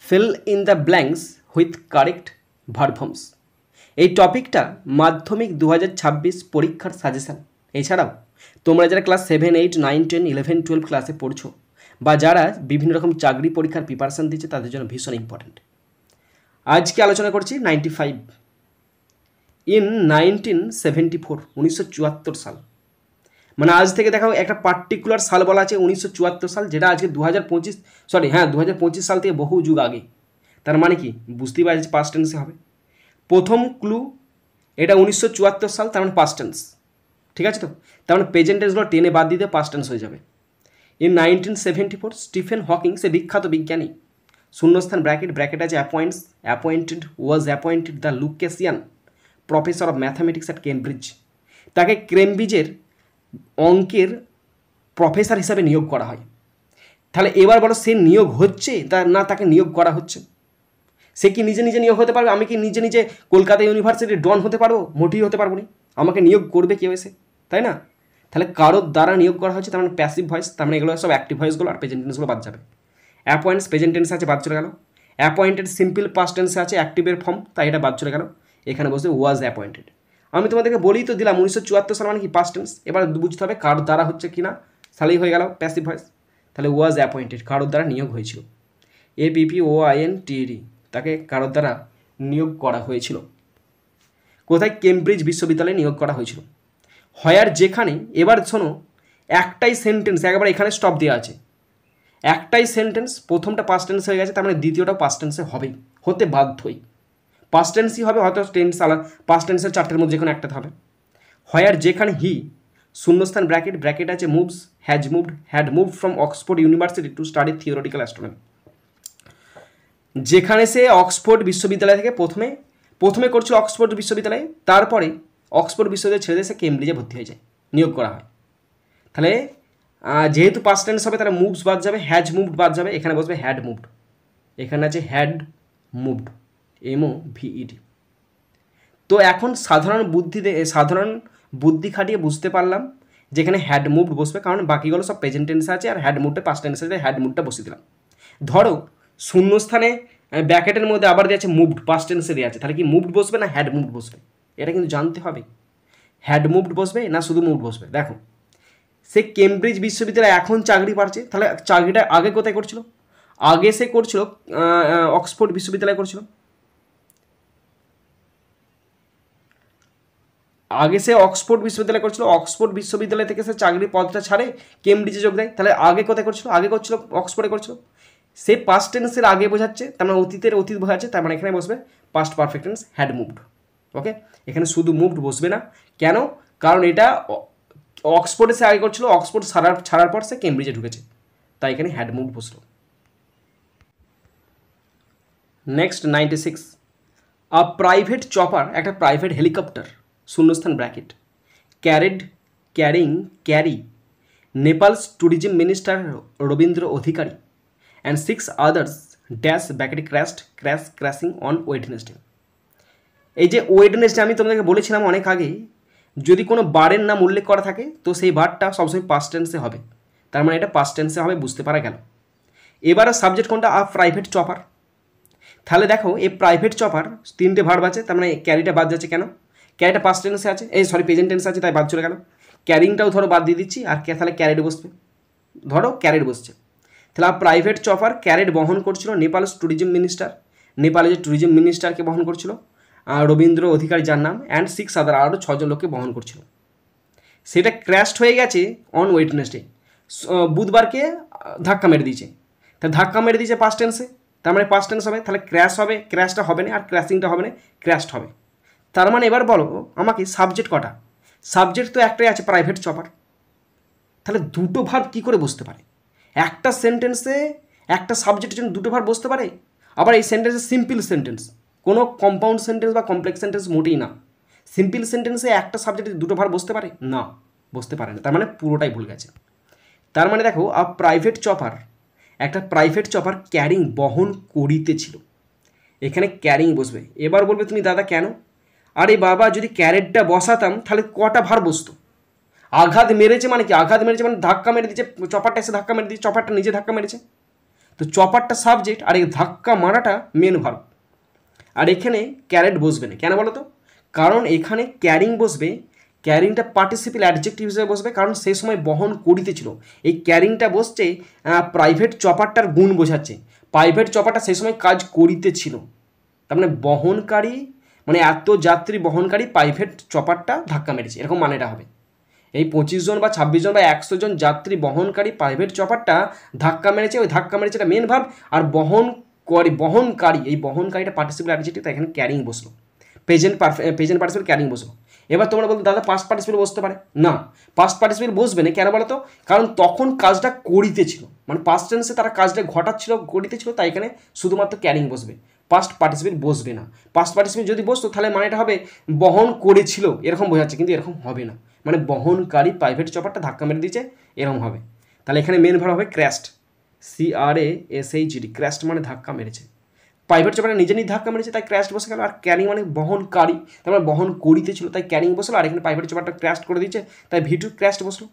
Fill in the blanks with correct verb forms. এই টপিকটা মাধ্যমিক 2026 পরীক্ষার সাজেশান। এছাড়াও তোমরা যারা ক্লাস 7, 8, 9, 10, 11, 12 ক্লাসে পড়ছো বা যারা বিভিন্ন রকম চাকরি পরীক্ষার প্রিপারেশান দিচ্ছে তাদের জন্য ভীষণ ইম্পর্ট্যান্ট। আজকে আলোচনা করছি 95 ইন 1974 1974 সাল। মানে আজ থেকে দেখাও একটা পার্টিকুলার সাল বলা আছে 1974 সাল, যেটা আজকে 2025 সাল থেকে বহু যুগ আগে। তার মানে কি বুঝতেই পারছি পাস্ট টেন্সে হবে। প্রথম ক্লু এটা 1974 সাল, তার মানে পাস্ট টেন্স। ঠিক আছে তো, তার মানে প্রেজেন্ট টেন্সগুলো টেনে বাদ দিতে পাস্ট টেন্স হয়ে যাবে। ইন 1974 স্টিফেন হকিং, সে বিখ্যাত বিজ্ঞানী, শূন্যস্থান ব্র্যাকেট আছে was appointed the Lucasian professor of mathematics at Cambridge. তাকে কেমব্রিজের অঙ্কের প্রফেসর হিসাবে নিয়োগ করা হয়। তাহলে এবার বলো সে নিয়োগ হচ্ছে না তাকে নিয়োগ করা হচ্ছে? সে কি নিজে নিজে নিয়োগ হতে পারবে? আমি কি নিজে নিজে কলকাতা ইউনিভার্সিটির ডন হতে পারবো? মোটেই হতে পারবো না। আমাকে নিয়োগ করবে কেউ এসে, তাই না? তাহলে কারোর দ্বারা নিয়োগ করা হচ্ছে, তার মানে প্যাসিভ ভয়েস, তার মানে এগুলো সব অ্যাক্টিভ ভয়েসগুলো আর প্রেজেন্ট টেন্সগুলো বাদ যাবে। অ্যাপয়েন্টস প্রেজেন্ট টেন্স আছে, বাদ চলে গেল। অ্যাপয়েন্টেড সিম্পল পাস্ট টেন্সে আছে অ্যাক্টিভের ফর্ম, তাই এটা বাদ চলে গেল। এখানে বসে ওয়াজ অ্যাপয়েন্টেড। আমি তোমাদেরকে বলেই তো দিলাম 1974 সাল মানে কি পাস্ট টেন্স। এবার বুঝতে হবে কারোর দ্বারা হচ্ছে কি না, তাহলেই হয়ে গেল প্যাসিভ ভয়েস। তাহলে ওয়াজ অ্যাপয়েন্টেড, কারোর দ্বারা নিয়োগ হয়েছিল। APPOINTED, তাকে কারোর দ্বারা নিয়োগ করা হয়েছিল। কোথায়? কেমব্রিজ বিশ্ববিদ্যালয়ে নিয়োগ করা হয়েছিল। হয়ার যেখানে, এবার শোনো একটাই সেন্টেন্স, একবার এখানে স্টপ দেওয়া আছে। একটাই সেন্টেন্স, প্রথমটা পাস্ট টেন্স হয়ে গেছে, তার মানে দ্বিতীয়টাও পাস্ট টেন্সে হবেই, হতে বাধ্যই। পাস্ট টেন্সই হবে, হয়তো টেন্স আলাদা, পাস্ট টেন্সের চারটের মধ্যে যে কোনো একটাতে হবে। হয়ার যেখানে হি শূন্যস্থান ব্র্যাকেট আছে moves, had moved from Oxford university to study theoretical astronomy. যেখানে সে অক্সফোর্ড বিশ্ববিদ্যালয় থেকে প্রথমে করছিল অক্সফোর্ড বিশ্ববিদ্যালয়ে, তারপরে অক্সফোর্ড বিশ্ববিদ্যালয় ছেড়ে দিয়ে সে কেমব্রিজে ভর্তি হয়ে যায়, নিয়োগ করা হয়। তাহলে যেহেতু পাস্ট টেন্স হবে তাহলে মুভস বাদ যাবে, হ্যাজ মুভড বাদ যাবে, এখানে বসবে হ্যাড মুভড। এখানে আছে হ্যাড মুভড, MOVED। তো এখন সাধারণ বুদ্ধি খাটিয়ে বুঝতে পারলাম যেখানে হ্যাড মুভড বসবে, কারণ বাকিগুলো সব প্রেজেন্ট টেন্সে আছে আর হ্যাড মুভডে পাস্ট টেন্সে আছে, হ্যাড মুভডটা বসিয়ে দিলাম। ধরো শূন্যস্থানে ব্র্যাকেটের মধ্যে আবার দেওয়া আছে মুভড, পাস্ট টেন্সে দেওয়া আছে, তাহলে কি মুভড বসবে না হ্যাড মুভড বসবে? এটা কিন্তু জানতে হবে। হ্যাড মুভড বসবে না শুধু মুভড বসবে। দেখো সে কেমব্রিজ বিশ্ববিদ্যালয়ে এখন চাকরি পাচ্ছে, তাহলে চাকরিটা আগে কোথায় করছিল? আগে সে করছিল অক্সফোর্ড বিশ্ববিদ্যালয়ে করছিল। আগে সে অক্সফোর্ড বিশ্ববিদ্যালয় করছিল, অক্সফোর্ড বিশ্ববিদ্যালয় থেকে সে চাকরির পদটা ছাড়ে কেমব্রিজে যোগ দেয়। তাহলে আগে কোথায় করছিল? আগে করছিল অক্সফোর্ডে করছিল। সে পাস্ট টেন্সের আগে বোঝাচ্ছে, তার মানে অতীত বোঝাচ্ছে, তার মানে এখানে বসবে past perfect tense had moved. Okay, এখানে শুধু মুভড বসবে না। কেন? কারণ এটা অক্সফোর্ডে সে আগে করছিল, অক্সফোর্ড ছাড়ার পর সে কেমব্রিজে ঢুকেছে, তাই এখানে হ্যাড মুভড বসলো। নেক্সট 96 আ প্রাইভেট চপার, একটা প্রাইভেট হেলিকপ্টার শূন্যস্থান bracket carry Nepal's tourism minister Rabindra Adhikari and 6 others dash bracket crashing on Wednesday. এই যে ওয়েডনেসডে আমি তোমাদেরকে বলেছিলাম অনেক আগে, যদি কোনো বারের নাম উল্লেখ করা থাকে তো সেই বারটা সবসময় পাস্ট টেন্সে হবে, তার মানে এটা পাস্ট টেন্সে হবে, বুঝতে পারা গেল। এবারে সাবজেক্ট কোনটা? আ প্রাইভেট চপার। তাহলে দেখো এই প্রাইভেট চপার তিনটে ভার্ব আছে, তার মানে ক্যারিটা বাদ যাচ্ছে। কেন? ক্যারিটা পাস্ট টেন্সে আছে, প্রেজেন্ট টেন্সে আছে, তাই বাদ চলে গেল। ক্যারিংটাও ধরো বাদ দিয়ে দিচ্ছি, আর তাহলে ক্যারেট বসবে। ধরো ক্যারেট বসছে, তাহলে প্রাইভেট চপার ক্যারেট বহন করছিল নেপালস ট্যুরিজম মিনিস্টার, নেপালের যে ট্যুরিজম মিনিস্টারকে বহন করছিল রবীন্দ্র অধিকারী যার নাম, অ্যান্ড 6 আদার, আরও 6 জন লোককে বহন করছিল। সেটা ক্র্যাশড হয়ে গেছে অন ওয়েডনেসডে, বুধবারকে ধাক্কা মেরে দিয়েছে। তা ধাক্কা মেরে দিয়েছে পাস্ট টেন্সে, তার মানে পাস্ট টেন্স হবে, তাহলে ক্র্যাশ হবে, ক্র্যাশটা হবে না, আর ক্র্যাশিংটা হবে না, ক্র্যাশড হবে। তার মানে এবার বলো আমাকে সাবজেক্ট কটা? সাবজেক্ট তো একটাই আছে, প্রাইভেট চপার। তাহলে দুটো ভার্ব কী করে বসতে পারে? একটা সেন্টেন্সে একটা সাবজেক্টের জন্য দুটো ভার্ব বসতে পারে? আবার এই সেন্টেন্সে সিম্পল সেন্টেন্স, কোনো কম্পাউন্ড সেন্টেন্স বা কমপ্লেক্স সেন্টেন্স মোটেই না। সিম্পল সেন্টেন্সে একটা সাবজেক্টে দুটো ভার্ব বসতে পারে না, বসতে পারে না, তার মানে পুরোটাই ভুল গেছে। তার মানে দেখো একটা প্রাইভেট চপার ক্যারিং বহন করিতেছিল, এখানে ক্যারিং বসবে। এবার বলবে তুমি দাদা কেন? আরে বাবা, যদি ক্যারেটটা বসাতাম তাহলে কটা ভার বসতো? আঘাত মেরেছে মানে কি? আঘাত মেরেছে মানে ধাক্কা মেরে দিচ্ছে, চপারটা এসে ধাক্কা মেরে দিচ্ছে, চপারটা নিজে ধাক্কা মেরেছে। তো চপারটা সাবজেক্ট আর এই ধাক্কা মারাটা মেন ভার্ব। আর এখানে ক্যারেট বসবে না, কেন বলো তো? কারণ এখানে ক্যারিং বসবে, ক্যারিংটা পার্টিসিপেল অ্যাডজেক্টিভ হিসেবে বসবে, কারণ সেই সময় বহন করিতেছিল। এই ক্যারিংটা বসছে প্রাইভেট চপারটার গুণ বোঝাচ্ছে, প্রাইভেট চপারটা সেই সময় কাজ করিতেছিল, তার মানে বহনকারী, মানে এত যাত্রী বহনকারী প্রাইভেট চপারটা ধাক্কা মেরেছে, এরকম মানেটা হবে। এই 25 জন বা 26 জন বা 100 জন যাত্রী বহনকারী প্রাইভেট চপারটা ধাক্কা মেরেছে, ওই ধাক্কা মেরেছে এটা মেন ভার্ব। আর বহনকারী, এই বহনকারীটা পার্টিসিপেল অ্যাডজেক্টিভ, তাই এখানে ক্যারিং বসলো, প্রেজেন্ট পার্টিসিপেল ক্যারিং বসলো। এবার তোমরা বলতো দাদা পাস্ট পার্টিসিপেল বসতে পারে না, পাস্ট পার্টিসিপেল বসবে না, কেন বলো তো? কারণ তখন কাজটা করিতেছিল, মানে পাস্ট টেন্সে তারা কাজটা ঘটাচ্ছিল, করিতেছিল, তাই এখানে শুধুমাত্র ক্যারিং বসবে, পাস্ট পার্টিসিপেল বসবে না। পাস্ট পার্টিসিপেল যদি বসতো তাহলে মানেটা হবে বহন করেছিল, এরকম বোঝাচ্ছে, কিন্তু এরকম হবে না, মানে বহনকারী প্রাইভেট চপারটা ধাক্কা মেরে দিয়েছে, এরকম হবে। তাহলে এখানে মেন ভার্ব হবে ক্র্যাশড, CRASHED, ক্র্যাশড মানে ধাক্কা মেরেছে, প্রাইভেট চপারটা নিজে ধাক্কা মেরেছে তাই ক্র্যাশড বসে গেল। আর ক্যারিং মানে বহনকারী, তার মানে বহন করিতেছিল তাই ক্যারিং বসলো, আর এখানে প্রাইভেট চপারটা ক্র্যাশড করে দিচ্ছে তাই V2 ক্র্যাশড বসলো।